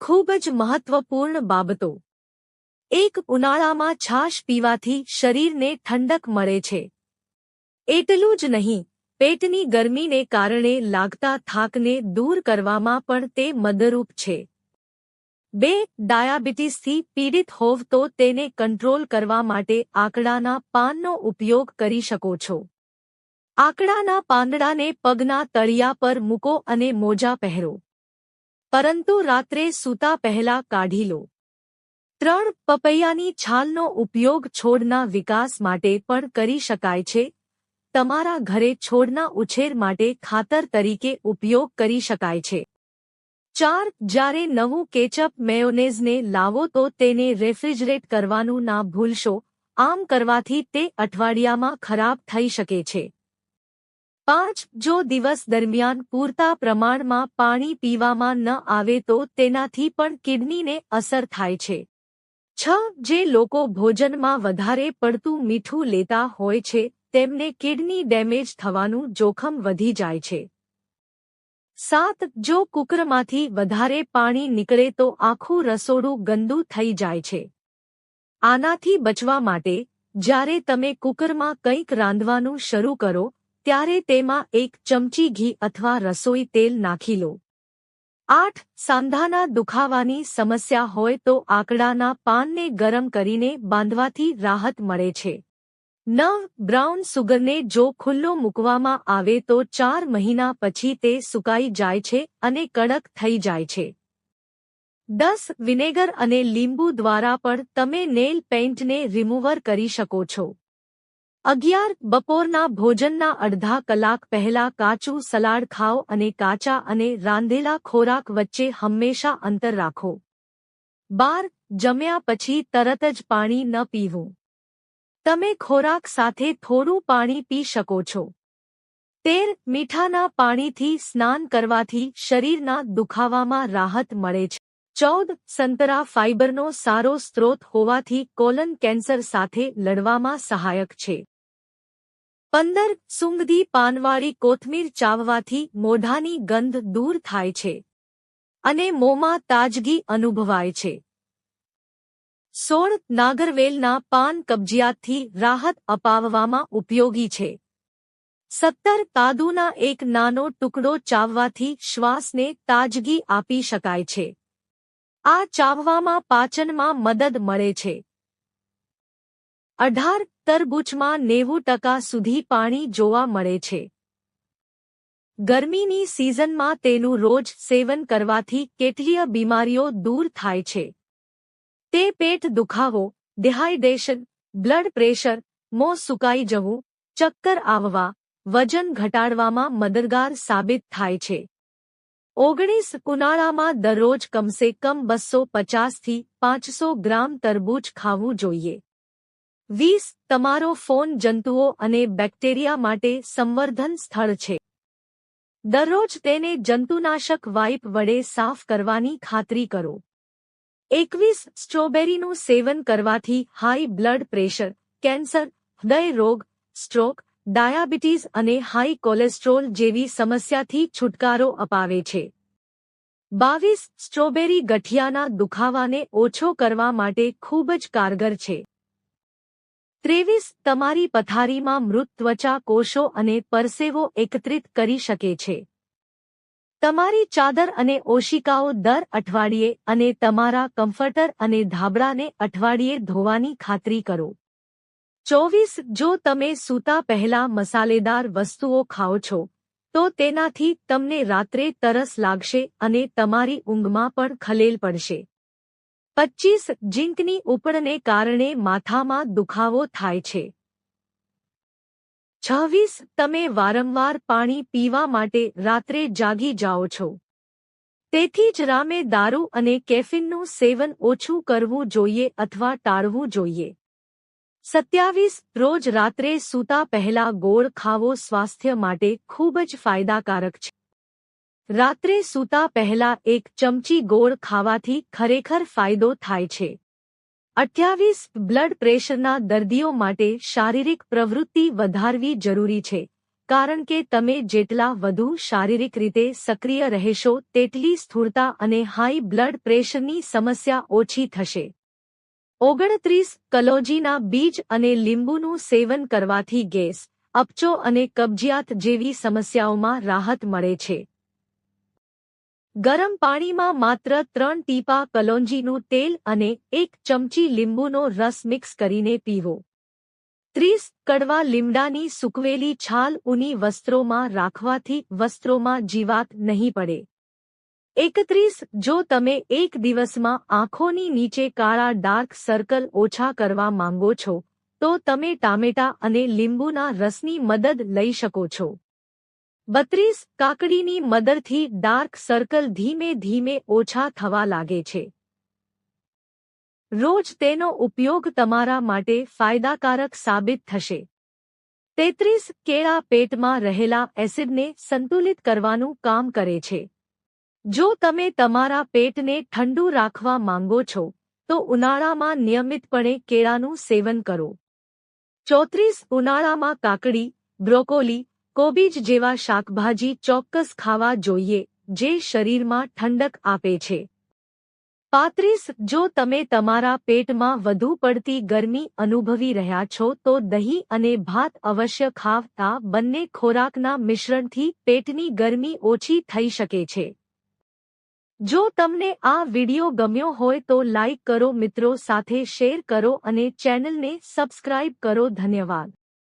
ખૂબ જ મહત્વપૂર્ણ બાબતો. 1. ઉનાળામાં છાશ પીવાથી શરીરને ઠંડક મળે છે. એટલું જ નહીં, પેટની ગરમીને કારણે લાગતા થાકને દૂર કરવામાં પણ તે મદદરૂપ છે. 2. ડાયાબિટીસથી પીડિત હોવ તો તેને કંટ્રોલ કરવા માટે આકડાના પાનનો ઉપયોગ કરી શકો છો. આકડાના પાંદડાને પગના તળિયા પર મૂકો અને મોજા પહેરો. પરંતુ રાત્રે સૂતા પહેલા કાઢી લો. 3. પપૈયાની છાલનો ઉપયોગ છોડના વિકાસ માટે પણ કરી શકાય છે. તમારા ઘરે છોડના ઉછેર માટે ખાતર તરીકે ઉપયોગ કરી શકાય છે. 4. જ્યારે નવું કેચઅપ મેયોનેઝને લાવો તો તેને રેફ્રિજરેટ કરવાનું ના ભૂલશો. આમ કરવાથી તે અઠવાડિયામાં ખરાબ થઈ શકે છે. 5. જો દિવસ દરમિયાન પૂરતા પ્રમાણમાં પાણી પીવામાં ન આવે તો તેનાથી પણ કિડનીને અસર થાય છે. 6. જે લોકો ભોજનમાં વધારે પડતું મીઠું લેતા હોય છે તેમને કિડની ડેમેજ થવાનું જોખમ વધી જાય છે. 7. જો કુકરમાંથી વધારે પાણી નીકળે તો આખું રસોડું ગંદુ થઈ જાય છે. આનાથી બચવા માટે જ્યારે તમે કુકરમાં કંઈક રાંધવાનું શરૂ કરો ત્યારે તેમાં 1 ચમચી ઘી અથવા રસોઈ તેલ નાખી લો. 8. સાંધાના દુખાવાની સમસ્યા હોય તો આકડાના પાનને ગરમ કરીને બાંધવાથી રાહત મળે છે. 9. બ્રાઉન સુગરને જો ખુલ્લો મૂકવામાં આવે તો 4 મહિના પછી તે સુકાઈ જાય છે અને કડક થઈ જાય છે. 10. વિનેગર અને લીંબુ દ્વારા પણ તમે નેલ પેઇન્ટને રિમૂવર કરી શકો છો. 11. બપોરના ભોજનના અડધા કલાક પહેલા કાચું સલાડ ખાઓ અને કાચા અને રાંધેલા ખોરાક વચ્ચે હંમેશા અંતર રાખો. 12. જમ્યા પછી તરત જ પાણી ન પીવું. તમે ખોરાક સાથે થોડું પાણી પી શકો છો. 13. મીઠાના પાણીથી સ્નાન કરવાથી શરીરના દુખાવામાં રાહત મળે છે. 14. સંતરા ફાઇબરનો સારો સ્ત્રોત હોવાથી કોલન કેન્સર સાથે લડવામાં સહાયક છે. 15. સૂંઘદી પાનવાળી કોથમીર ચાવવાથી મોઢાની ગંધ દૂર થાય છે અને મોંમાં તાજગી અનુભવાય છે. 16. નાગરવેલના પાન કબજિયાતથી રાહત અપાવવામાં ઉપયોગી છે. 17. કાદુના એક નાનો ટુકડો ચાવવાથી શ્વાસને તાજગી આપી શકાય છે. આ ચાવવામાં પાચનમાં મદદ મળે છે. 18. તરબૂચમાં 90% સુધી પાણી જોવા મળે છે. ગરમીની સિઝનમાં તેનું રોજ સેવન કરવાથી કેટલીય બીમારીઓ દૂર થાય છે. તે પેટ દુખાવો, ડિહાઇડ્રેશન, બ્લડ પ્રેશર, મોં સુકાઈ જવું, ચક્કર આવવા, વજન ઘટાડવામાં મદદગાર સાબિત થાય છે. 19. ઉનાળામાં દરરોજ કમસે કમ 250 થી 500 ગ્રામ તરબૂચ ખાવું જોઈએ. 20. તમારો ફોન જંતુઓ અને બેક્ટેરિયા માટે સંવર્ધન સ્થળ છે. દરરોજ તેને જંતુનાશક વાઇપ વડે સાફ કરવાની ખાતરી કરો. 21. સ્ટ્રોબેરીનું સેવન કરવાથી હાઈ બ્લડ પ્રેશર, કેન્સર, હૃદય રોગ, સ્ટ્રોક, ડાયાબિટીસ અને હાઈ કોલેસ્ટ્રોલ જેવી સમસ્યાથી છુટકારો અપાવે છે. 22. સ્ટ્રોબેરી ગઠિયાના દુખાવાને ઓછો કરવા માટે ખૂબ જ કારગર છે. 23. તમારી પથારીમાં મૃત ત્વચા કોષો અને પરસેવો એકત્રિત કરી શકે છે. તમારી ચાદર અને ઓશિકાઓ દર અઠવાડિયે અને તમારા કમ્ફર્ટર અને ધાબળાને અઠવાડિયે ધોવાની ખાતરી કરો. 24. જો તમે સૂતા પહેલા મસાલેદાર વસ્તુઓ ખાઓ છો તો તેનાથી તમને રાત્રે તરસ લાગશે અને તમારી ઊંઘમાં પણ ખલેલ પડશે. 25. ઝીંકની ઉપડને કારણે માથામાં દુખાવો થાય છે. 26. તમે વારંવાર પાણી પીવા માટે રાત્રે જાગી જાઓ છો. તેથી જ રામે દારૂ અને કેફીનનું સેવન ઓછું કરવું જોઈએ અથવા ટાળવું જોઈએ. 27. રોજ રાત્રે સૂતા પહેલા ગોળ ખાવો સ્વાસ્થ્ય માટે ખૂબ જ ફાયદાકારક છે. રાત્રે સૂતા પહેલા 1 ચમચી ગોળ ખાવાથી ખરેખર ફાયદો થાય છે. 28. બ્લડ પ્રેશરના દર્દીઓ માટે શારીરિક પ્રવૃત્તિ વધારવી જરૂરી છે. કારણ કે તમે જેટલા વધુ શારીરિક રીતે સક્રિય રહેશો તેટલી સ્થૂળતા અને હાઈ બ્લડ પ્રેશરની સમસ્યા ઓછી થશે. 29 કલોજીના બીજ અને લીંબુનું સેવન કરવાથી ગેસ, અપચો અને કબજિયાત જેવી સમસ્યાઓમાં રાહત મળે છે. ગરમ પાણીમાં માત્ર 3 ટીપા કલોંજીનું તેલ અને 1 ચમચી લીંબુનો રસ મિક્સ કરીને પીવો. 30 કડવા લીમડાની સૂકવેલી છાલ ઊની વસ્ત્રોમાં રાખવાથી વસ્ત્રોમાં જીવાત નહીં પડે. 31 જો તમે એક દિવસમાં આંખોની નીચે કાળા ડાર્ક સર્કલ ઓછા કરવા માંગો છો તો તમે ટામેટા અને લીંબુના રસની મદદ લઈ શકો છો. 32 કાકડીની મદદથી ડાર્ક સર્કલ ધીમે ધીમે ઓછા થવા લાગે છે. રોજ તેનો ઉપયોગ તમારા માટે ફાયદાકારક સાબિત થશે. 33 કેળા પેટમાં રહેલા એસિડને સંતુલિત કરવાનું કામ કરે છે. જો તમે તમારા પેટને ઠંડુ રાખવા માંગો છો તો ઉનાળામાં નિયમિતપણે કેળાનું સેવન કરો. 34 ઉનાળામાં કાકડી, બ્રોકોલી, કોબીજ જેવા શાકભાજી ચોક્કસ ખાવા જોઈએ જે શરીરમાં ઠંડક આપે છે. 35 જો તમે તમારા પેટમાં વધુ પડતી ગરમી અનુભવી રહ્યા છો તો દહીં અને ભાત અવશ્ય ખાવ. આ બંને ખોરાકના મિશ્રણથી પેટની ગરમી ઓછી થઈ શકે છે. જો તમને આ વિડિયો ગમ્યો હોય તો લાઇક કરો, મિત્રો સાથે શેર કરો અને ચેનલને સબસ્ક્રાઇબ કરો. ધન્યવાદ.